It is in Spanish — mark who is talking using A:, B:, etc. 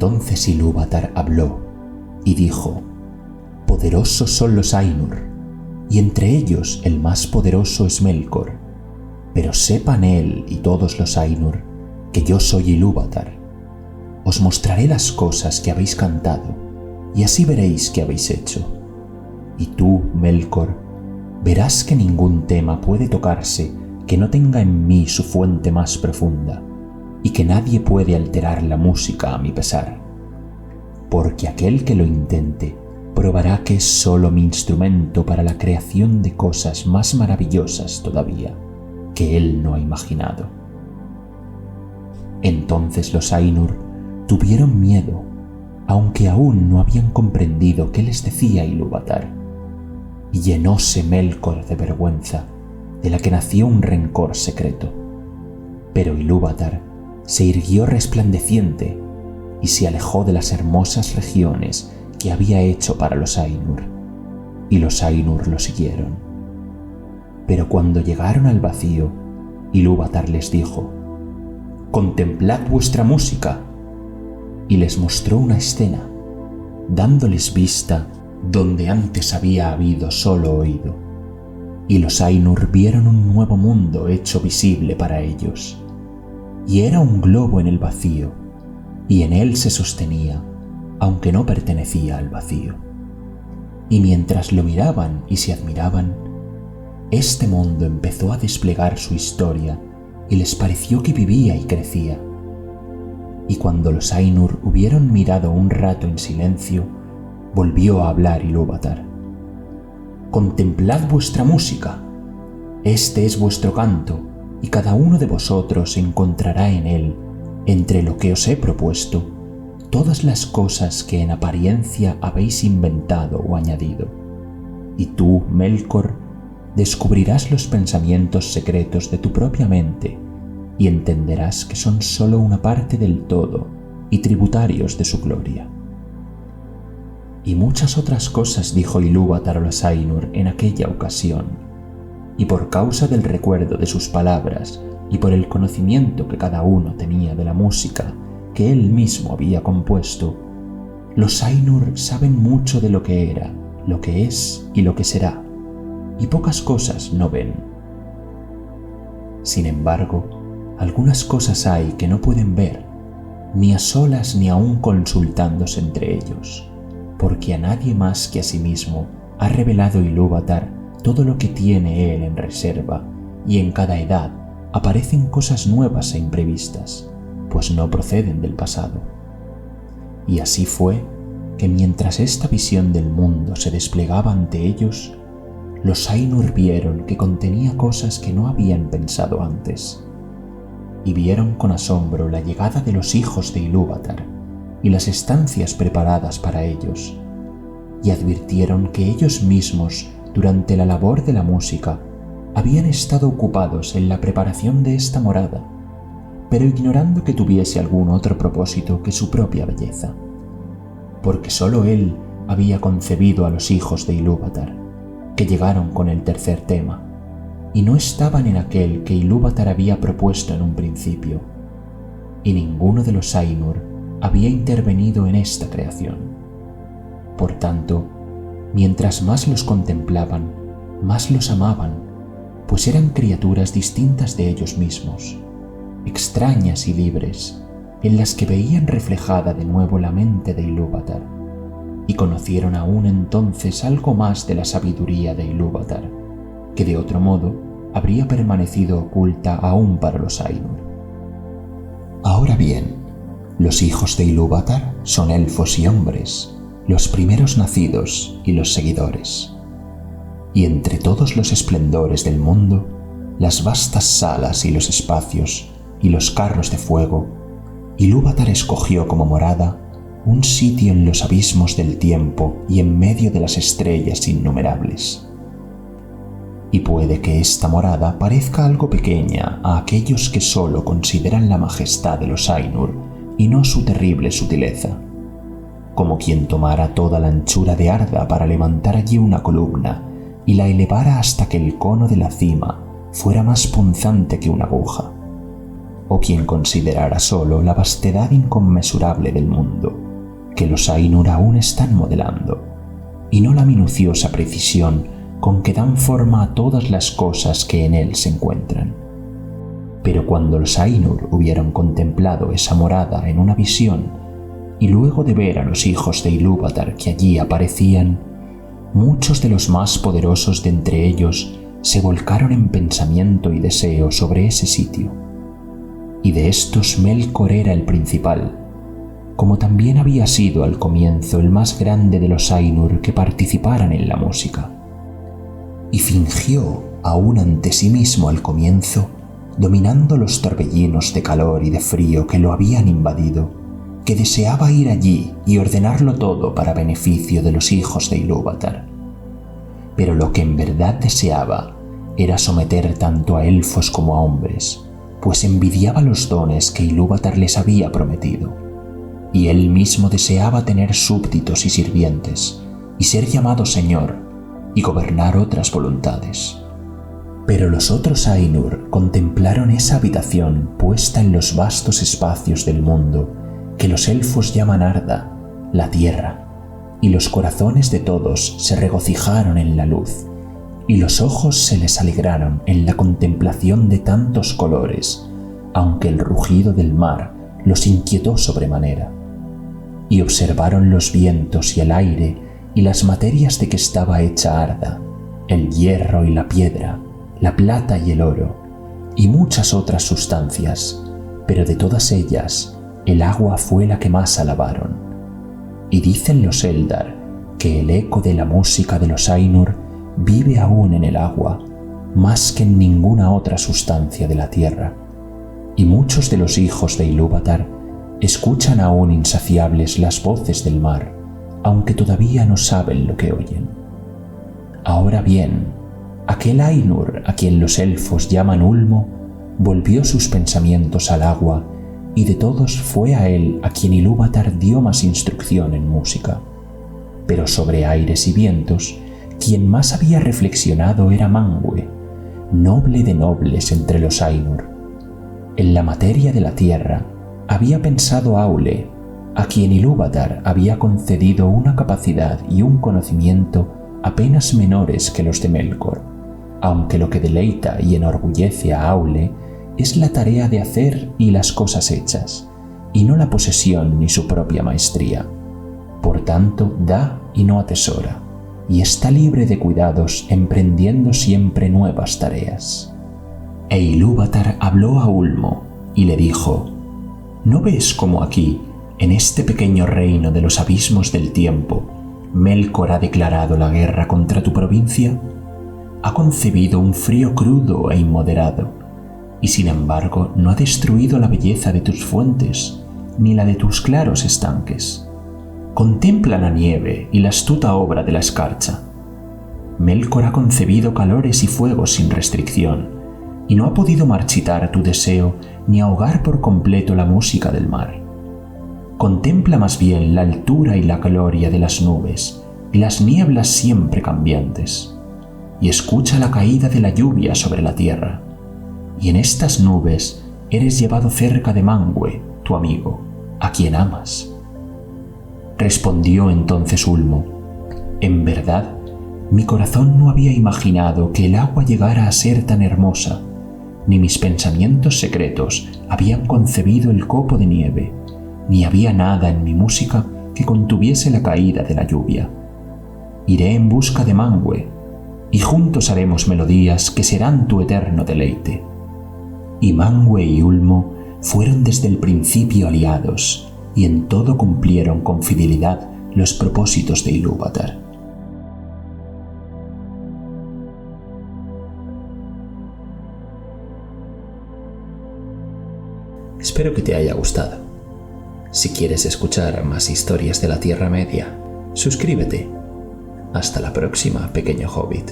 A: Entonces Ilúvatar habló y dijo: «Poderosos son los Ainur, y entre ellos el más poderoso es Melkor. Pero sepan él y todos los Ainur que yo soy Ilúvatar. Os mostraré las cosas que habéis cantado, y así veréis qué habéis hecho. Y tú, Melkor, verás que ningún tema puede tocarse que no tenga en mí su fuente más profunda, y que nadie puede alterar la música a mi pesar. Porque aquel que lo intente probará que es solo mi instrumento para la creación de cosas más maravillosas todavía que él no ha imaginado». Entonces los Ainur tuvieron miedo, aunque aún no habían comprendido qué les decía Ilúvatar, y llenóse Melkor de vergüenza, de la que nació un rencor secreto. Pero Ilúvatar se irguió resplandeciente y se alejó de las hermosas regiones que había hecho para los Ainur, y los Ainur lo siguieron. Pero cuando llegaron al vacío, Ilúvatar les dijo: «Contemplad vuestra música», y les mostró una escena, dándoles vista donde antes había habido solo oído. Y los Ainur vieron un nuevo mundo hecho visible para ellos, y era un globo en el vacío, y en él se sostenía, aunque no pertenecía al vacío. Y mientras lo miraban y se admiraban, este mundo empezó a desplegar su historia y les pareció que vivía y crecía. Y cuando los Ainur hubieron mirado un rato en silencio, volvió a hablar Ilúvatar: «Contemplad vuestra música. Este es vuestro canto, y cada uno de vosotros encontrará en él, entre lo que os he propuesto, todas las cosas que en apariencia habéis inventado o añadido. Y tú, Melkor, descubrirás los pensamientos secretos de tu propia mente y entenderás que son solo una parte del todo y tributarios de su gloria». Y muchas otras cosas dijo Ilúvatar a los Ainur en aquella ocasión, y por causa del recuerdo de sus palabras y por el conocimiento que cada uno tenía de la música que él mismo había compuesto, los Ainur saben mucho de lo que era, lo que es y lo que será, y pocas cosas no ven. Sin embargo, algunas cosas hay que no pueden ver, ni a solas ni aún consultándose entre ellos, porque a nadie más que a sí mismo ha revelado Ilúvatar todo lo que tiene él en reserva, y en cada edad aparecen cosas nuevas e imprevistas, pues no proceden del pasado. Y así fue que mientras esta visión del mundo se desplegaba ante ellos, los Ainur vieron que contenía cosas que no habían pensado antes, y vieron con asombro la llegada de los hijos de Ilúvatar y las estancias preparadas para ellos, y advirtieron que ellos mismos, durante la labor de la música, habían estado ocupados en la preparación de esta morada, pero ignorando que tuviese algún otro propósito que su propia belleza, porque solo él había concebido a los hijos de Ilúvatar, que llegaron con el tercer tema, y no estaban en aquel que Ilúvatar había propuesto en un principio, y ninguno de los Ainur había intervenido en esta creación. Por tanto, mientras más los contemplaban, más los amaban, pues eran criaturas distintas de ellos mismos, extrañas y libres, en las que veían reflejada de nuevo la mente de Ilúvatar, y conocieron aún entonces algo más de la sabiduría de Ilúvatar, que de otro modo habría permanecido oculta aún para los Ainur. Ahora bien, los hijos de Ilúvatar son elfos y hombres, los primeros nacidos y los seguidores. Y entre todos los esplendores del mundo, las vastas salas y los espacios y los carros de fuego, Ilúvatar escogió como morada un sitio en los abismos del tiempo y en medio de las estrellas innumerables. Y puede que esta morada parezca algo pequeña a aquellos que solo consideran la majestad de los Ainur y no su terrible sutileza, como quien tomara toda la anchura de Arda para levantar allí una columna y la elevara hasta que el cono de la cima fuera más punzante que una aguja, o quien considerara solo la vastedad inconmensurable del mundo, que los Ainur aún están modelando, y no la minuciosa precisión con que dan forma a todas las cosas que en él se encuentran. Pero cuando los Ainur hubieron contemplado esa morada en una visión, y luego de ver a los hijos de Ilúvatar que allí aparecían, muchos de los más poderosos de entre ellos se volcaron en pensamiento y deseo sobre ese sitio. Y de estos Melkor era el principal, como también había sido al comienzo el más grande de los Ainur que participaran en la música. Y fingió aún ante sí mismo al comienzo, dominando los torbellinos de calor y de frío que lo habían invadido, que deseaba ir allí y ordenarlo todo para beneficio de los hijos de Ilúvatar. Pero lo que en verdad deseaba era someter tanto a elfos como a hombres, pues envidiaba los dones que Ilúvatar les había prometido, y él mismo deseaba tener súbditos y sirvientes, y ser llamado señor, y gobernar otras voluntades. Pero los otros Ainur contemplaron esa habitación puesta en los vastos espacios del mundo, que los elfos llaman Arda, la tierra, y los corazones de todos se regocijaron en la luz, y los ojos se les alegraron en la contemplación de tantos colores, aunque el rugido del mar los inquietó sobremanera. Y observaron los vientos y el aire y las materias de que estaba hecha Arda, el hierro y la piedra, la plata y el oro, y muchas otras sustancias, pero de todas ellas el agua fue la que más alabaron. Y dicen los Eldar que el eco de la música de los Ainur vive aún en el agua, más que en ninguna otra sustancia de la tierra, y muchos de los hijos de Ilúvatar escuchan aún insaciables las voces del mar, aunque todavía no saben lo que oyen. Ahora bien, aquel Ainur a quien los elfos llaman Ulmo volvió sus pensamientos al agua, y de todos fue a él a quien Ilúvatar dio más instrucción en música. Pero sobre aires y vientos, quien más había reflexionado era Manwë, noble de nobles entre los Ainur. En la materia de la tierra había pensado Aule, a quien Ilúvatar había concedido una capacidad y un conocimiento apenas menores que los de Melkor, aunque lo que deleita y enorgullece a Aule es la tarea de hacer y las cosas hechas, y no la posesión ni su propia maestría. Por tanto, da y no atesora, y está libre de cuidados emprendiendo siempre nuevas tareas. E Ilúvatar habló a Ulmo y le dijo: ¿No ves cómo aquí, en este pequeño reino de los abismos del tiempo, Melkor ha declarado la guerra contra tu provincia? Ha concebido un frío crudo e inmoderado, y sin embargo no ha destruido la belleza de tus fuentes, ni la de tus claros estanques. Contempla la nieve y la astuta obra de la escarcha. Melkor ha concebido calores y fuegos sin restricción, y no ha podido marchitar tu deseo ni ahogar por completo la música del mar. Contempla más bien la altura y la gloria de las nubes y las nieblas siempre cambiantes, y escucha la caída de la lluvia sobre la tierra, y en estas nubes eres llevado cerca de Manwë, tu amigo, a quien amas. Respondió entonces Ulmo: en verdad, mi corazón no había imaginado que el agua llegara a ser tan hermosa, ni mis pensamientos secretos habían concebido el copo de nieve, ni había nada en mi música que contuviese la caída de la lluvia. Iré en busca de Manwë, y juntos haremos melodías que serán tu eterno deleite. Y Manwë y Ulmo fueron desde el principio aliados, y en todo cumplieron con fidelidad los propósitos de Ilúvatar. Espero que te haya gustado. Si quieres escuchar más historias de la Tierra Media, suscríbete. Hasta la próxima, pequeño hobbit.